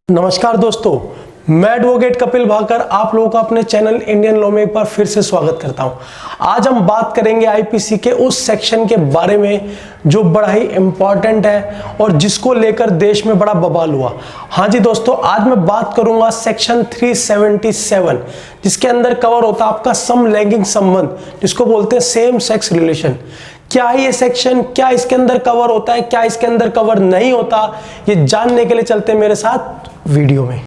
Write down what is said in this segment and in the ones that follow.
नमस्कार दोस्तों, मैं एडवोकेट कपिल भाकर आप लोगों का अपने चैनल इंडियन लॉ में एक बार फिर से स्वागत करता हूं। आज हम बात करेंगे आईपीसी के उस सेक्शन के बारे में जो बड़ा ही इंपॉर्टेंट है और जिसको लेकर देश में बड़ा बवाल हुआ। हाँ जी दोस्तों, आज मैं बात करूंगा सेक्शन 377 जिसके अंदर कवर होता है आपका समलैंगिक संबंध, जिसको बोलते हैं सेम सेक्स रिलेशन। क्या है ये सेक्शन, क्या इसके अंदर कवर होता है, क्या इसके अंदर कवर नहीं होता, ये जानने के लिए चलते हैं मेरे साथ वीडियो में।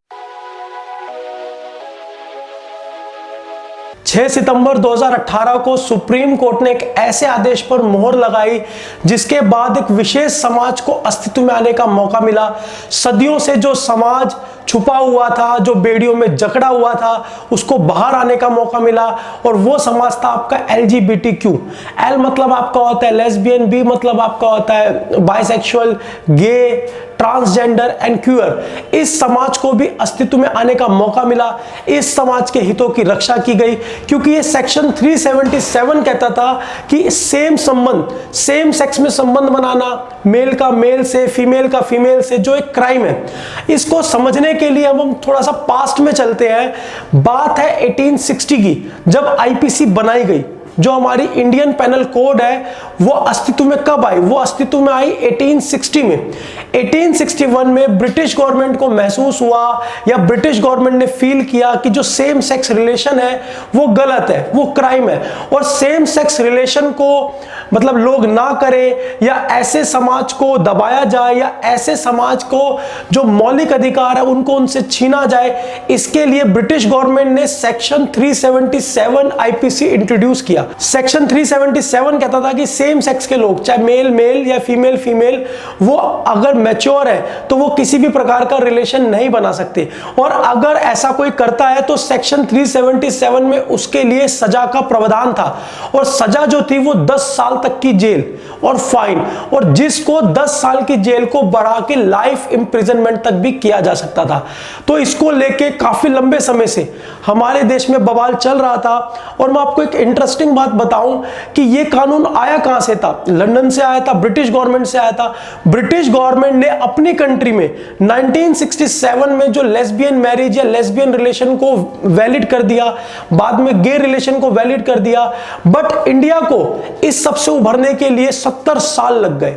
6 सितंबर 2018 को सुप्रीम कोर्ट ने एक ऐसे आदेश पर मोहर लगाई जिसके बाद एक विशेष समाज को अस्तित्व में आने का मौका मिला। सदियों से जो समाज छुपा हुआ था, जो बेड़ियों में जकड़ा हुआ था, उसको बाहर आने का मौका मिला और वो समाज था आपका LGBTQ। L मतलब आपका होता है लेस्बियन, B मतलब आपका होता है bisexual, gay, transgender and queer. इस समाज को भी अस्तित्व में आने का मौका मिला, इस समाज के हितों की रक्षा की गई, क्योंकि ये सेक्शन 377 कहता था कि सेम संबंध, सेम सेक्स में संबंध बनाना, मेल का मेल से, फीमेल का फीमेल से, जो एक क्राइम है। इसको समझने के लिए अब हम थोड़ा सा पास्ट में चलते हैं। बात है 1860 की, जब आईपीसी बनाई गई। जो हमारी इंडियन पेनल कोड है वो अस्तित्व में कब आई? वो अस्तित्व में आई 1860 में। 1861 में ब्रिटिश गवर्नमेंट को महसूस हुआ या ब्रिटिश गवर्नमेंट ने फील किया कि जो सेम सेक्स रिलेशन है वो गलत है, वो क्राइम है, और सेम सेक्स रिलेशन को मतलब लोग ना करें या ऐसे समाज को दबाया जाए या ऐसे समाज को जो मौलिक अधिकार है उनको उनसे छीना जाए। इसके लिए ब्रिटिश गवर्नमेंट ने सेक्शन 377 आईपीसी इंट्रोड्यूस किया। सेक्शन 377 कहता था कि सेम सेक्स के लोग, चाहे मेल मेल या फीमेल फीमेल, वो अगर मैच्योर है तो वो किसी भी प्रकार का रिलेशन नहीं बना सकते, और अगर ऐसा कोई करता है तो सेक्शन 377 में उसके लिए सजा का प्रावधान था, और सजा जो थी वो 10 साल तक की जेल और फाइन, और जिसको 10 साल की जेल को बढ़ा के लाइफ इंप्रिजनमेंट तक भी किया जा सकता था। तो इसको लेके काफी लंबे समय से हमारे देश में बवाल चल रहा था। और मैं आपको एक इंटरेस्टिंग बात बताऊं कि ये कानून आया कहां से था? लंदन से आया था, ब्रिटिश गवर्नमेंट से आया था। ब्रिटिश गवर्नमेंट ने अपनी कंट्री में 1967 में जो लेस्बियन मैरिज या लेस्बियन रिलेशन को वैलिड कर दिया, बाद में गे रिलेशन को वैलिड कर दिया, बट इंडिया को इस सबसे उभरने के लिए 70 साल लग गए।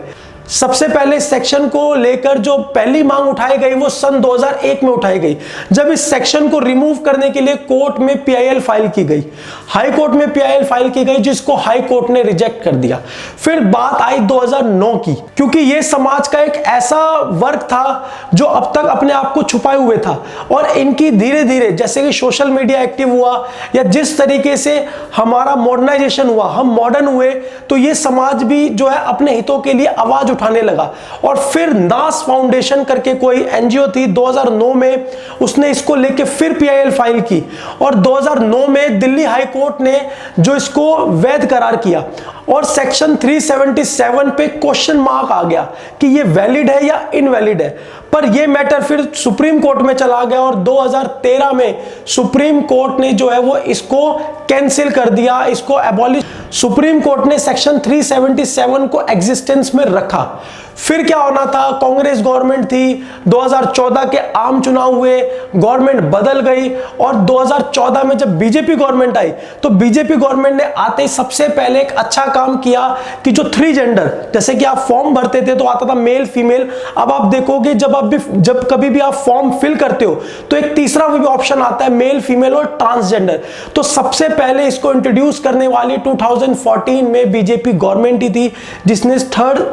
सबसे पहले सेक्शन को लेकर जो पहली मांग उठाई गई वो सन 2001 में उठाई गई, जब इस सेक्शन को रिमूव करने के लिए कोर्ट में PIL फाइल की गई, हाई कोर्ट में PIL फाइल की गई, जिसको हाई कोर्ट ने रिजेक्ट कर दिया। फिर बात आई 2009 की, क्योंकि ये समाज का एक ऐसा वर्ग था जो अब तक अपने आप को छुपाए हुए था, और इनकी धीरे धीरे जैसे कि सोशल मीडिया एक्टिव हुआ या जिस तरीके से हमारा मॉडर्नाइजेशन हुआ, हम मॉडर्न हुए, तो ये समाज भी जो है अपने हितों के लिए आवाज उठाने लगा। और फिर नास फाउंडेशन करके कोई NGO थी, 2009 में उसने इसको लेके फिर PIL फाइल की, और 2009 में दिल्ली हाई कोर्ट ने जो इसको वैध करार किया, और सेक्शन 377 पे क्वेश्चन मार्क आ गया कि ये वैलिड है या इनवैलिड है। पर ये मैटर फिर सुप्रीम कोर्ट में चला गया, और 2013 में सुप्रीम कोर्ट ने जो है वो इसको कैंसिल कर दिया, इसको एबॉलिश। सुप्रीम कोर्ट ने सेक्शन 377 को एग्जिस्टेंस में रखा। फिर क्या होना था? कांग्रेस गवर्नमेंट थी, 2014 के आम चुनाव हुए, गवर्नमेंट बदल गई, और 2014 में जब बीजेपी गवर्नमेंट आई तो बीजेपी गवर्नमेंट ने आते ही सबसे पहले एक अच्छा काम किया कि जो 3 जेंडर, जैसे कि आप फॉर्म भरते थे तो आता था मेल फीमेल, अब आप देखोगे जब कभी भी आप फॉर्म फिल करते हो तो एक तीसरा भी ऑप्शन आता है मेल फीमेल और ट्रांसजेंडर। तो सबसे पहले इसको इंट्रोड्यूस करने वाली 2014 में बीजेपी गवर्नमेंट ही थी, जिसने थर्ड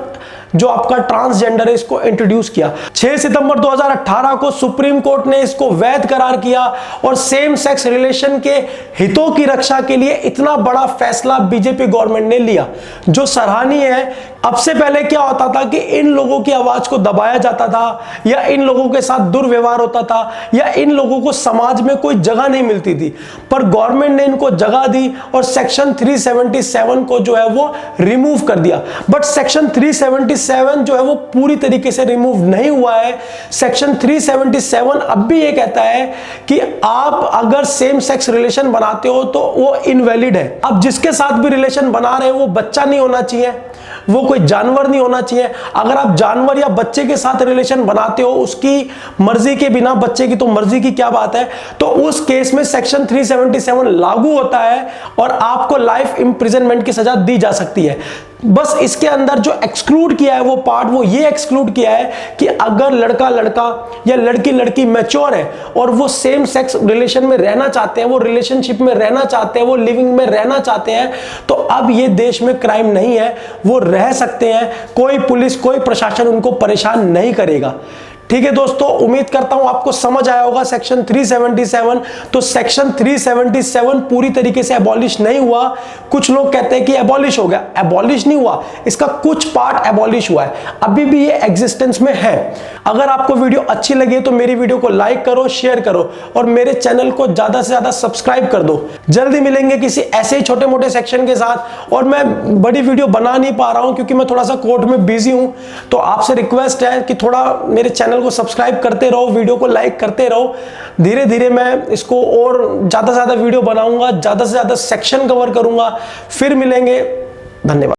जो आपका ट्रांसजेंडर है इसको इंट्रोड्यूस किया। 6 सितंबर 2018 को सुप्रीम कोर्ट ने इसको वैध करार किया, और सेम सेक्स रिलेशन के हितों की रक्षा के लिए इतना बड़ा फैसला बीजेपी गवर्नमेंट ने लिया, जो सराहनीय है। अब से पहले क्या होता था कि इन लोगों की आवाज को दबाया जाता था, या इन लोगों के साथ दुर्व्यवहार होता था, या इन लोगों को समाज में कोई जगह नहीं मिलती थी, पर गवर्नमेंट ने इनको जगह दी और सेक्शन 377 को जो है वो रिमूव कर दिया। बट सेक्शन 377 जो है वो पूरी तरीके से रिमूव नहीं हुआ है। सेक्शन 377 अब भी ये कहता है कि आप अगर सेम सेक्स रिलेशन बनाते हो तो वो इनवैलिड है। अब जिसके साथ भी रिलेशन बना रहे हो वो बच्चा नहीं होना चाहिए, वो कोई जानवर नहीं होना चाहिए। अगर आप जानवर या बच्चे के साथ रिलेशन बनाते हो उसकी मर्जी के बिना, बच्चे की तो मर्जी की क्या बात है, तो उस केस में सेक्शन 377 लागू होता है और आपको लाइफ इंप्रिजनमेंट की सजा दी जा सकती है। बस इसके अंदर जो एक्सक्लूड किया है वो पार्ट, वो ये एक्सक्लूड किया है कि अगर लड़का लड़का या लड़की लड़की मैच्योर है और वो सेम सेक्स रिलेशन में रहना चाहते हैं, वो रिलेशनशिप में रहना चाहते हैं, वो लिविंग में रहना चाहते हैं, तो अब ये देश में क्राइम नहीं है, वो रह सकते हैं। कोई पुलिस, कोई प्रशासन उनको परेशान नहीं करेगा। ठीक है दोस्तों, उम्मीद करता हूं आपको समझ आया होगा सेक्शन 377। तो सेक्शन 377 पूरी तरीके से एबॉलिश नहीं हुआ। कुछ लोग कहते हैं कि एबॉलिश हो गया, एबॉलिश नहीं हुआ, इसका कुछ पार्ट एबॉलिश हुआ है, अभी भी ये एग्जिस्टेंस में है। अगर आपको वीडियो अच्छी लगी तो मेरी वीडियो को लाइक करो, शेयर करो और मेरे चैनल को ज्यादा से ज्यादा सब्सक्राइब कर दो। जल्दी मिलेंगे किसी ऐसे ही छोटे मोटे सेक्शन के साथ। और मैं बड़ी वीडियो बना नहीं पा रहा हूं क्योंकि मैं थोड़ा सा कोर्ट में बिजी हूं, तो आपसे रिक्वेस्ट है कि थोड़ा मेरे चैनल को सब्सक्राइब करते रहो, वीडियो को लाइक करते रहो। धीरे धीरे मैं इसको और ज्यादा से ज्यादा वीडियो बनाऊंगा, ज्यादा से ज्यादा सेक्शन कवर करूंगा। फिर मिलेंगे, धन्यवाद।